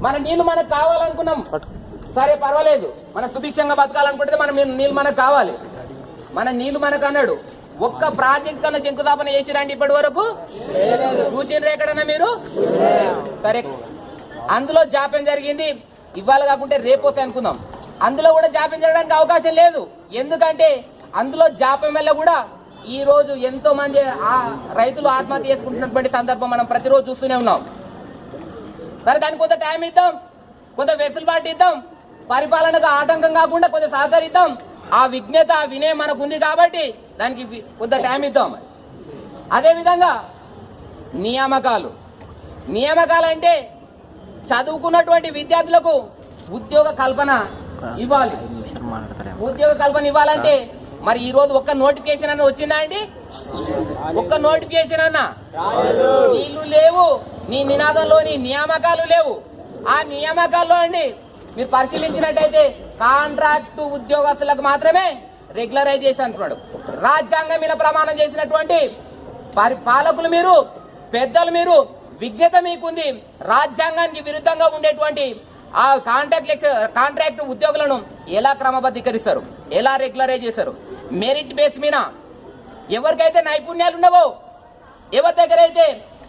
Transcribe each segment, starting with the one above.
మన నీళ్లు మనకు కావాలనుకున్నాం, సరే పర్వాలేదు, మనం సుభిక్షంగా బతకాలనుకుంటే మనం నీళ్లు మనకు కావాలి, మన నీళ్లు మనకు అన్నాడు. ఒక్క ప్రాజెక్ట్ కన్నా శంకుస్థాపన చేసిరండి ఇప్పటి వరకు? చూసిండ్రు ఎక్కడన్నా మీరు? సరే, అందులో జాప్యం జరిగింది, ఇవాళ కాకుంటే రేపోతే అనుకుందాం. అందులో కూడా జాప్యం జరగడానికి అవకాశం లేదు. ఎందుకంటే అందులో జాప్యం వల్ల కూడా ఈ రోజు ఎంతో మంది రైతులు ఆత్మహత్య చేసుకుంటున్నటువంటి సందర్భం మనం ప్రతిరోజు చూస్తూనే ఉన్నాం. సరే, దానికి కొంత టైం ఇద్దాం, కొంత వెసులుబాటు ఇద్దాం, పరిపాలనకు ఆటంకం కాకుండా కొంత సహకరిద్దాం. ఆ విజ్ఞత, ఆ వినయం మనకు ఉంది కాబట్టి దానికి కొంత టైం ఇద్దాం. అదేవిధంగా నియామకాలు అంటే చదువుకున్నటువంటి విద్యార్థులకు ఉద్యోగ కల్పన ఇవ్వాలి. ఉద్యోగ కల్పన ఇవ్వాలంటే మరి ఈ రోజు ఒక్క నోటిఫికేషన్ అన్న వచ్చిందా అండి? ఒక్క నోటిఫికేషన్ అన్నా? నీళ్లు లేవు, నీ నినాదంలోని నియామకాలు లేవు. ఆ నియామకాల్లో అండి మీరు పరిశీలించినట్టయితే కాంట్రాక్టు ఉద్యోగస్తులకు మాత్రమే రెగ్యులరైజేషన్ అంటున్నాడు. రాజ్యాంగం మీద ప్రమాణం చేసినటువంటి పాలకులు మీరు, పెద్దలు మీరు, విజ్ఞత మీకుంది. రాజ్యాంగానికి విరుద్ధంగా ఉండేటువంటి ఆ కాంట్రాక్ట్ ఉద్యోగులను ఎలా క్రమబద్ధీకరిస్తారు, ఎలా రెగ్యులరైజ్ చేస్తారు? మెరిట్ బేస్ మీద ఎవరికైతే నైపుణ్యాలు ఉండవో, ఎవరి దగ్గర అయితే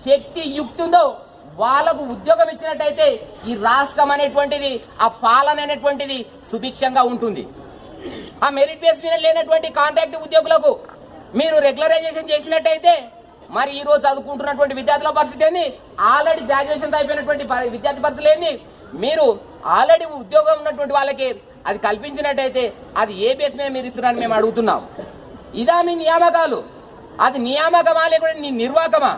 శక్తి యుక్తి ఉందో వాళ్ళకు ఉద్యోగం ఇచ్చినట్టయితే ఈ రాష్ట్రం అనేటువంటిది, ఆ పాలన అనేటువంటిది సుభిక్షంగా ఉంటుంది. ఆ మెరిట్ బేస్ మీద లేనటువంటి కాంట్రాక్ట్ ఉద్యోగులకు మీరు రెగ్యులరైజేషన్ చేసినట్టయితే మరి ఈ రోజు చదువుకుంటున్నటువంటి విద్యార్థుల పరిస్థితి ఏంది? ఆల్రెడీ గ్రాడ్యుయేషన్ అయిపోయినటువంటి విద్యార్థి పరిస్థితులు ఏంది? మీరు ఆల్రెడీ ఉద్యోగం ఉన్నటువంటి వాళ్ళకి అది కల్పించినట్టయితే అది ఏ బేస్ మీద మీరు ఇస్తున్నారని మేము అడుగుతున్నాం. ఇదా మీ నియామకాలు? అది నియామకమా లేకుంటే నీ నిర్వాహకమా?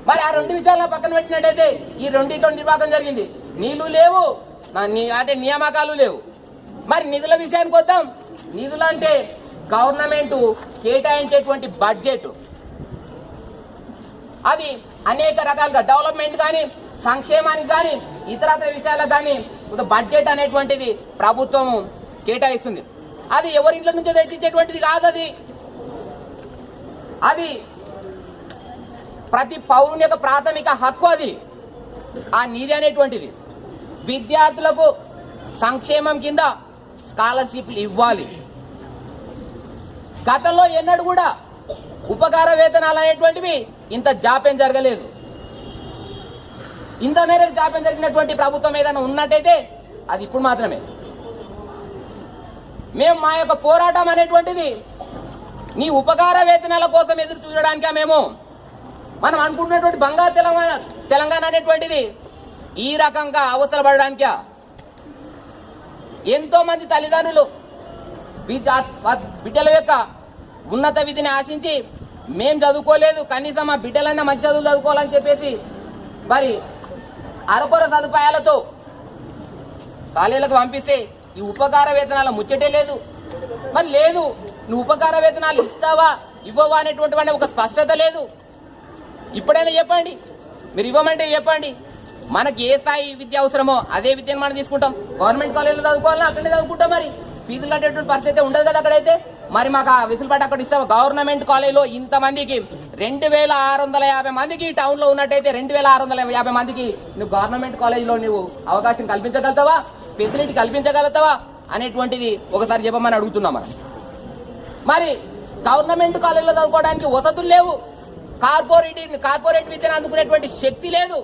మరి ఆ రెండు విషయాలను పక్కన పెట్టినట్టయితే ఈ రెండింటిలో నిర్వాహకం జరిగింది. నీళ్లు లేవు, అంటే నియామకాలు లేవు. మరి నిధుల విషయానికి వద్దాం. నిధులు అంటే గవర్నమెంట్ కేటాయించేటువంటి బడ్జెట్, అది అనేక రకాలుగా డెవలప్మెంట్ కానీ, సంక్షేమానికి కానీ, ఇతరత్ర విషయాలకు కానీ బడ్జెట్ అనేటువంటిది ప్రభుత్వం కేటాయిస్తుంది. అది ఎవరింట్లో నుంచో తెచ్చేటువంటిది కాదు. అది ప్రతి పౌరుని యొక్క ప్రాథమిక హక్కు. అది ఆ నిధి అనేటువంటిది విద్యార్థులకు సంక్షేమం కింద స్కాలర్షిప్లు ఇవ్వాలి. గతంలో ఎన్నడూ కూడా ఉపకార వేతనాలు అనేటువంటివి ఇంత జాప్యం జరగలేదు. ఇంత మేరకు జాప్యం జరిగినటువంటి ప్రభుత్వం ఏదైనా ఉన్నట్టయితే అది ఇప్పుడు మాత్రమే. మేము మా యొక్క పోరాటం అనేటువంటిది నీ ఉపకార వేతనాల కోసం ఎదురు చూడడానికా? మనం అనుకుంటున్నటువంటి బంగారు తెలంగాణ అనేటువంటిది ఈ రకంగా అవసరపడడానికా? ఎంతో మంది తల్లిదండ్రులు బిడ్డల యొక్క ఉన్నత విధిని ఆశించి మేం చదువుకోలేదు, కనీసం మా బిడ్డలన్నా మంచి చదువులు చదువుకోవాలని చెప్పేసి మరి అరకొర సదుపాయాలతో కాలేజీలకు పంపిస్తే ఈ ఉపకార వేతనాల ముచ్చటే లేదు. మరి లేదు, నువ్వు ఉపకార వేతనాలు ఇస్తావా ఇవ్వవా అనేటువంటి ఒక స్పష్టత లేదు. ఇప్పుడైనా చెప్పండి, మీరు ఇవ్వమంటే చెప్పండి. మనకి ఏ స్థాయి విద్య అవసరమో అదే విద్యను మనం తీసుకుంటాం. గవర్నమెంట్ కాలేజీలో చదువుకోవాలన్నా అక్కడే చదువుకుంటాం. మరి ఫీజులు కట్టేటువంటి పరిస్థితి ఉండదు కదా అక్కడైతే. మరి మాకు ఆ వెసులుబాటు అక్కడ ఇస్తావా? గవర్నమెంట్ కాలేజీలో ఇంతమందికి 2650 మందికి టౌన్ లో ఉన్నట్టయితే 2650 మందికి నువ్వు గవర్నమెంట్ కాలేజీలో నువ్వు అవకాశం కల్పించగలుగుతావా, ఫెసిలిటీ కల్పించగలుగుతావా అనేటువంటిది ఒకసారి చెప్పమని అడుగుతున్నాం. మరి గవర్నమెంట్ కాలేజీలో చదువుకోవడానికి వసతులు లేవు, కార్పొరేట్ విద్యను అందుకునేటువంటి శక్తి లేదు.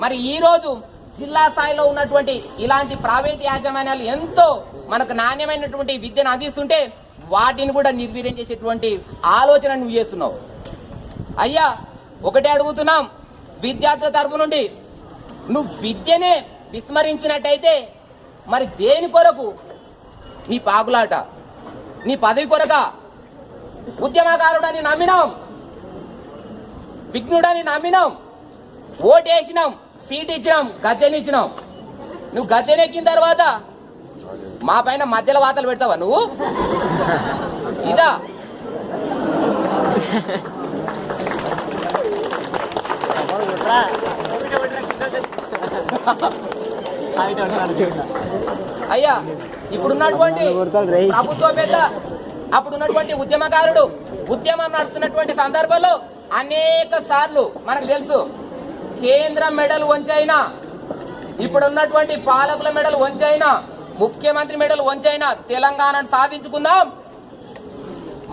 మరి ఈ రోజు జిల్లా స్థాయిలో ఉన్నటువంటి ఇలాంటి ప్రైవేట్ యాజమాన్యాలు ఎంతో మనకు నాణ్యమైనటువంటి విద్యను అందిస్తుంటే వాటిని కూడా నిర్వీర్యం చేసేటువంటి ఆలోచన నువ్వు చేస్తున్నావు. అయ్యా, ఒకటే అడుగుతున్నాం విద్యార్థుల తరపు నుండి, నువ్వు విద్యనే విస్మరించినట్టయితే మరి దేని కొరకు నీ పాకులాట? నీ పదవి కొరక? ఉద్యమకారుడని నమ్మినాం, విఘ్నుడని నమ్మినాం, ఓటేసినాం, సీట్ ఇచ్చినాం, గద్దెనిచ్చినాం. నువ్వు గద్దెనెక్కిన తర్వాత మా పైన మధ్యలో వాతలు పెడతావా నువ్వు? ఇదా? అయ్యా, ఇప్పుడున్నటువంటి ప్రభుత్వ పెద్ద, అప్పుడున్నటువంటి ఉద్యమకారుడు ఉద్యమం నడుస్తున్నటువంటి సందర్భంలో అనేక సార్లు మనకు తెలుసు కేంద్రం మెడలు వంచైనా ఇప్పుడున్నటువంటి పాలకుల మెడలు వంచైనా, ముఖ్యమంత్రి మెడలు వంచైనా తెలంగాణను సాధించుకుందాం,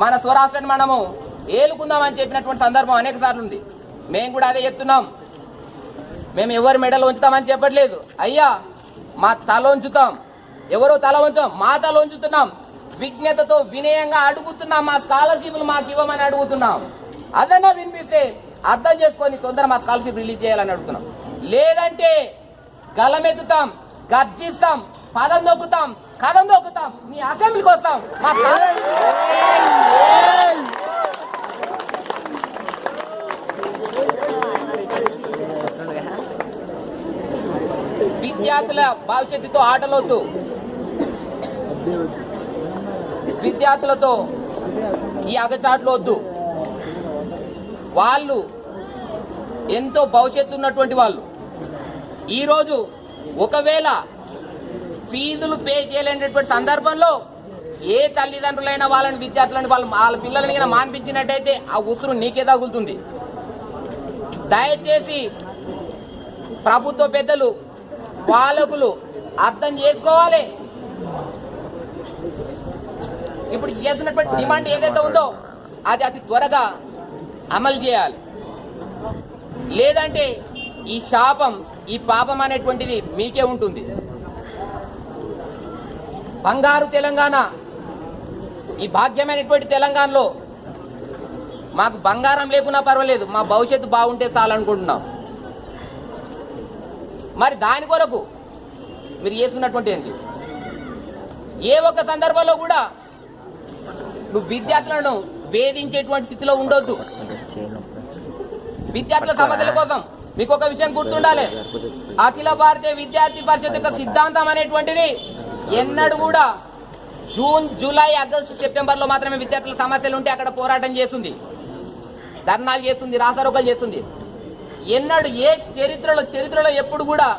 మన స్వరాష్ట్రాన్ని మనము ఏలుకుందాం అని చెప్పినటువంటి సందర్భం అనేక సార్లు ఉంది. మేము కూడా అదే చెప్తున్నాం. మేము ఎవరి మెడలు ఉంచుతామని చెప్పట్లేదు. అయ్యా మా తల ఉంచుతాం, ఎవరో తల ఉంచాం, మా తల ఉంచుతున్నాం. విజ్ఞతతో వినయంగా అడుగుతున్నాం, మా స్కాలర్షిప్లు మాకు ఇవ్వమని అడుగుతున్నాం. అదన్నా వినిపిస్తే అర్థం చేసుకొని తొందర మా స్కాలర్షిప్ రిలీజ్ చేయాలని అడుగుతున్నాం. లేదంటే గలమెత్తుతాం, గర్జిస్తాం, పదం దొక్కుతాం, కథం దొక్కుతాం, నీ అసెంబ్లీకి వస్తాం. మా విద్యార్థుల భవిష్యత్తుతో ఆటలొద్దు, విద్యార్థులతో ఈ అగచాట్లు వద్దు. వాళ్ళు ఎంతో భవిష్యత్తు ఉన్నటువంటి వాళ్ళు. ఈరోజు ఒకవేళ ఫీజులు పే చేయలేనటువంటి సందర్భంలో ఏ తల్లిదండ్రులైనా వాళ్ళని విద్యార్థులను వాళ్ళ పిల్లలని మాన్పించినట్టయితే ఆ ఉసురు నీకే తగులుతుంది. దయచేసి ప్రభుత్వ పెద్దలు, పాలకులు అర్థం చేసుకోవాలి. ఇప్పుడు చేస్తున్నటువంటి డిమాండ్ ఏదైతే ఉందో అది అతి త్వరగా అమలు చేయాలి. లేదంటే ఈ శాపం, ఈ పాపం అనేటువంటిది మీకే ఉంటుంది. బంగారు తెలంగాణ, ఈ భాగ్యమైనటువంటి తెలంగాణలో మాకు బంగారం లేకున్నా పర్వాలేదు, మా భవిష్యత్తు బాగుంటే చాలనుకుంటున్నాం. మరి దాని కొరకు మీరు చేస్తున్నటువంటి ఏంటి? ఏ ఒక్క సందర్భంలో కూడా నువ్వు విద్యార్థులను వేధించేటువంటి స్థితిలో ఉండొద్దు. విద్యార్థుల సమస్యల కోసం మీకు ఒక విషయం గుర్తుండాలి. అఖిల భారతీయ విద్యార్థి పరిషత్ యొక్క సిద్ధాంతం అనేటువంటిది ఎన్నడూ కూడా జూన్, జూలై, ఆగస్టు, సెప్టెంబర్లో మాత్రమే విద్యార్థుల సమస్యలు ఉంటే అక్కడ పోరాటం చేస్తుంది, ధర్నాలు చేస్తుంది, రాస్తారోకలు చేస్తుంది. ఎన్నడూ ఏ చరిత్రలో ఎప్పుడు కూడా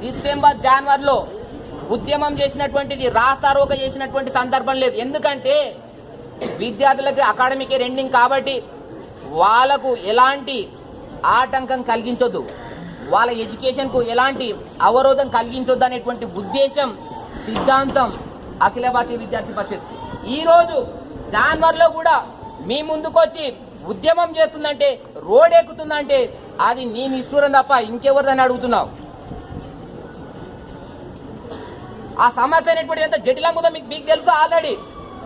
డిసెంబర్, జనవరిలో ఉద్యమం చేసినటువంటిది, రాస్తారోక చేసినటువంటి సందర్భం లేదు. ఎందుకంటే విద్యార్థులకు అకాడమిక్ ఎండింగ్ కాబట్టి వాళ్ళకు ఎలాంటి ఆటంకం కలిగించొద్దు, వాళ్ళ ఎడ్యుకేషన్కు ఎలాంటి అవరోధం కలిగించొద్దు అనేటువంటి ఉద్దేశం, సిద్ధాంతం అఖిల భారతీయ విద్యార్థి పరిషత్. ఈరోజు జనవరిలో కూడా మీ ముందుకొచ్చి ఉద్యమం చేస్తుందంటే, రోడ్ ఎక్కుతుందంటే అది నీ నిష్ఠూరం తప్ప ఇంకెవరిదని అడుగుతున్నావు. ఆ సమస్య అనేటువంటి ఎంత జటిలంగా ఉందో మీకు తెలుసు.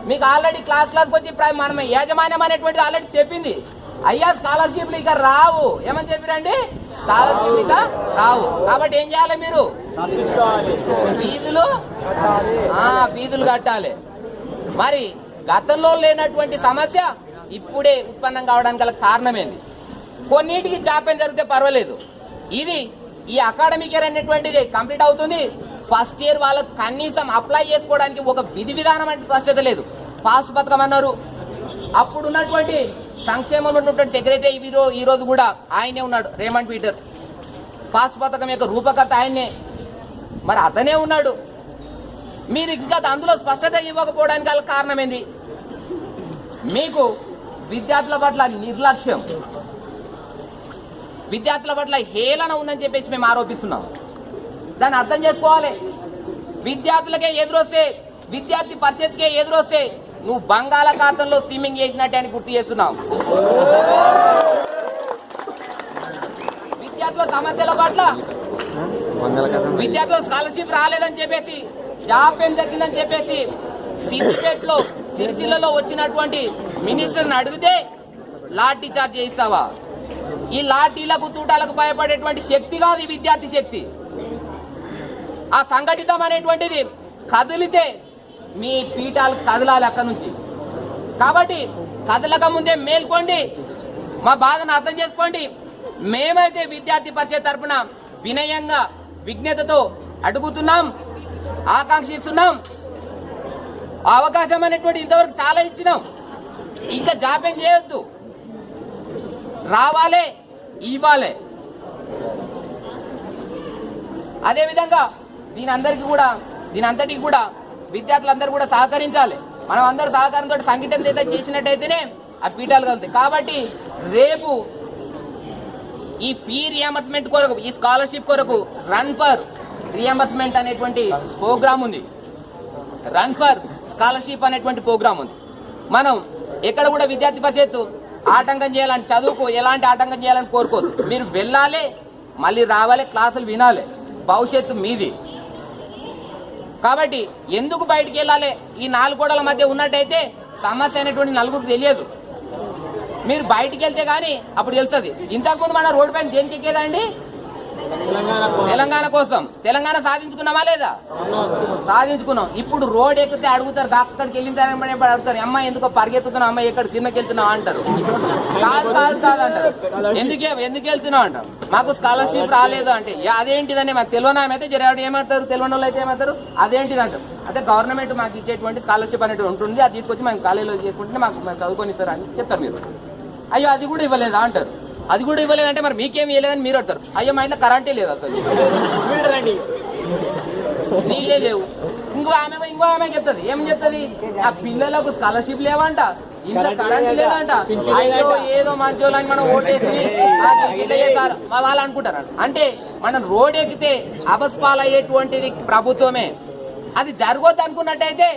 మీకు ఆల్రెడీ క్లాస్కి వచ్చి మనం యాజమాన్యం అనేటువంటిది ఆల్రెడీ చెప్పింది. అయ్యా స్కాలర్షిప్లు ఇక రావు ఏమని చెప్పిరండి, స్కాలర్షిప్లు ఇక రావు. కాబట్టి ఏం చేయాలి? మీరు ఫీజులు కట్టాలి. మరి గతంలో లేనటువంటి సమస్య ఇప్పుడే ఉత్పన్నం కావడానికి గల కారణమేంది? కొన్నిటికి జాప్యం జరిగితే పర్వాలేదు. ఈ అకాడమిక్ ఇయర్ అనేటువంటిది కంప్లీట్ అవుతుంది. ఫస్ట్ ఇయర్ వాళ్ళకు కనీసం అప్లై చేసుకోవడానికి ఒక విధి విధానం అంటే స్పష్టత లేదు. పాస్ పథకం అన్నారు. అప్పుడు ఉన్నటువంటి సంక్షేమంలో ఉన్నటువంటి సెక్రటరీ ఈ రోజు కూడా ఆయనే ఉన్నాడు, రేమండ్ పీటర్. పాస్ పథకం యొక్క రూపకర్త ఆయనే, మరి అతనే ఉన్నాడు. మీరు ఇంకా అందులో స్పష్టత ఇవ్వకపోవడానికి గల కారణం ఏంది? మీకు విద్యార్థుల పట్ల నిర్లక్ష్యం, విద్యార్థుల పట్ల హేళన ఉందని చెప్పేసి మేము ఆరోపిస్తున్నాం. దాన్ని అర్థం చేసుకోవాలి. విద్యార్థులకే ఎదురొస్తే, విద్యార్థి పరిషత్కే ఎదురొస్తే నువ్వు బంగాళాఖాతంలో స్విమ్మింగ్ చేసినట్టే అని గుర్తు చేస్తున్నావు. విద్యార్థుల సమస్యల పట్ల, విద్యార్థులకు స్కాలర్షిప్ రాలేదని చెప్పేసి, జాప్యం జరిగిందని చెప్పేసి సిరిసిల్లలో వచ్చినటువంటి మినిస్టర్ని అడిగితే లాఠీ చార్జ్ చేయిస్తావా? ఈ లాఠీలకు, తూటాలకు భయపడేటువంటి శక్తి కాదు ఈ విద్యార్థి శక్తి. ఆ సంఘటితం అనేటువంటిది కదిలితే మీ పీఠాలు కదలాలి అక్కడి నుంచి. కాబట్టి కదలక ముందే మేల్కోండి, మా బాధను అర్థం చేసుకోండి. మేమైతే విద్యార్థి పరిషత్ తరఫున వినయంగా, విజ్ఞతతో అడుగుతున్నాం, ఆకాంక్షిస్తున్నాం. అవకాశం అనేటువంటి ఇంతవరకు చాలా ఇచ్చినాం. ఇంకా జాప్యం చేయొద్దు, రావాలే, ఇవ్వాలే. అదేవిధంగా దీని అంతటికి కూడా విద్యార్థులందరూ కూడా సహకరించాలి. మనం అందరూ సహకారంతో సంఘటన చేసినట్టయితేనే ఆ పీఠాలు కలుగుతాయి. కాబట్టి రేపు ఈ ఫీ రియంబర్స్మెంట్ కొరకు, ఈ స్కాలర్షిప్ కొరకు రన్ ఫర్ రియంబర్స్మెంట్ అనేటువంటి ప్రోగ్రామ్ ఉంది. రన్ ఫర్ స్కాలర్షిప్ అనేటువంటి ప్రోగ్రామ్ ఉంది. మనం ఎక్కడ కూడా విద్యార్థి పరిషత్ ఆటంకం చేయాలని, చదువుకు ఎలాంటి ఆటంకం చేయాలని కోరుకోదు. మీరు వెళ్ళాలి, మళ్ళీ రావాలి, క్లాసులు వినాలి, భవిష్యత్తు మీది. కాబట్టి ఎందుకు బయటికి వెళ్ళాలి? ఈ 4 గోడల మధ్య ఉన్నట్టయితే సమస్య అనేటువంటి నలుగురికి తెలియదు. మీరు బయటికి వెళ్తే గానీ అప్పుడు తెలుస్తుంది. ఇంతకుముందు మన రోడ్డు పైన దేనికి ఎక్కేదండి? తెలంగాణ కోసం. తెలంగాణ సాధించుకున్నామా లేదా? సాధించుకున్నాం. ఇప్పుడు రోడ్ ఎక్కితే అడుగుతారు, అక్కడికి వెళ్ళిన తర్వాత అడుగుతారు, అమ్మ ఎందుకో పరిగెత్తుతున్నావు, అమ్మ ఎక్కడ సినిమాకి వెళ్తున్నావు అంటారు. కాదు కాదు కాదు అంటారు. ఎందుకు వెళ్తున్నావు అంటారు. మాకు స్కాలర్షిప్ రాలేదు అంటే అదేంటిదని మాకు తెలియనామైతే ఏమంటారు, తెలియని వాళ్ళు అయితే ఏమంటారు అదేంటిది అంటారు. అంటే గవర్నమెంట్ మాకు ఇచ్చేటువంటి స్కాలర్షిప్ అనేది ఉంటుంది, అది తీసుకొచ్చి మేము కాలేజీలో చేసుకుంటే మాకు చదువుకొని ఇస్తారు అని చెప్తారు. మీరు అయ్యో అది కూడా ఇవ్వలేదా అంటారు. అది కూడా ఇవ్వలేదంటే మరి మీకేం ఇవ్వలేదని మీరు అడతారు. అయ్యో మా ఇంట్లో కరెంటే లేదు, అసలు నీళ్ళే లేవు. ఇంకో ఆమె చెప్తుంది. ఏమని చెప్తుంది? ఆ పిల్లలకు స్కాలర్షిప్ లేవంట, ఇంత కరెంట్ లేదంట. అయ్యో ఏదో మంచోళ్ళని మనం ఓటేసి ఇట్లా చేస్తారు వాళ్ళు అనుకుంటారు. అంటే మనం రోడ్ ఎక్కితే అబస్పాలయ్యేటువంటిది ప్రభుత్వమే. అది జరగొద్దు అనుకున్నట్టయితే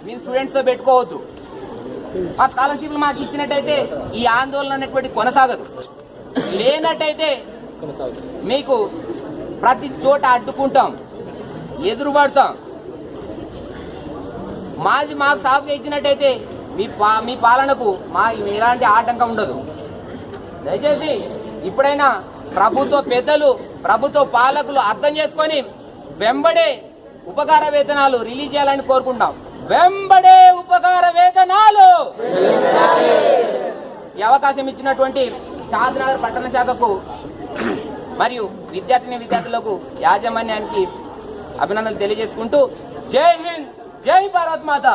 మీరు స్టూడెంట్స్తో పెట్టుకోవద్దు. ఆ స్కాలర్షిప్లు మాకు ఇచ్చినట్టయితే ఈ ఆందోళన అనేటువంటి కొనసాగదు. లేనట్టయితే మీకు ప్రతి చోట అడ్డుకుంటాం, ఎదురుపడతాం. మాకు సాగుగా ఇచ్చినట్టయితే మీ పాలనకు ఎలాంటి ఆటంకం ఉండదు. దయచేసి ఇప్పుడైనా ప్రభుత్వ పెద్దలు, ప్రభుత్వ పాలకులు అర్థం చేసుకొని వెంబడే ఉపకార వేతనాలు రిలీజ్ చేయాలని కోరుకుంటాం. వెంబడే ఉపకార వేతనాలు. ఈ అవకాశం ఇచ్చినటువంటి షాద్నగర్ పట్టణ శాఖకు మరియు విద్యార్థులకు యాజమాన్యానికి అభినందనలు తెలియజేసుకుంటూ జై హింద్, జై భారత్ మాత.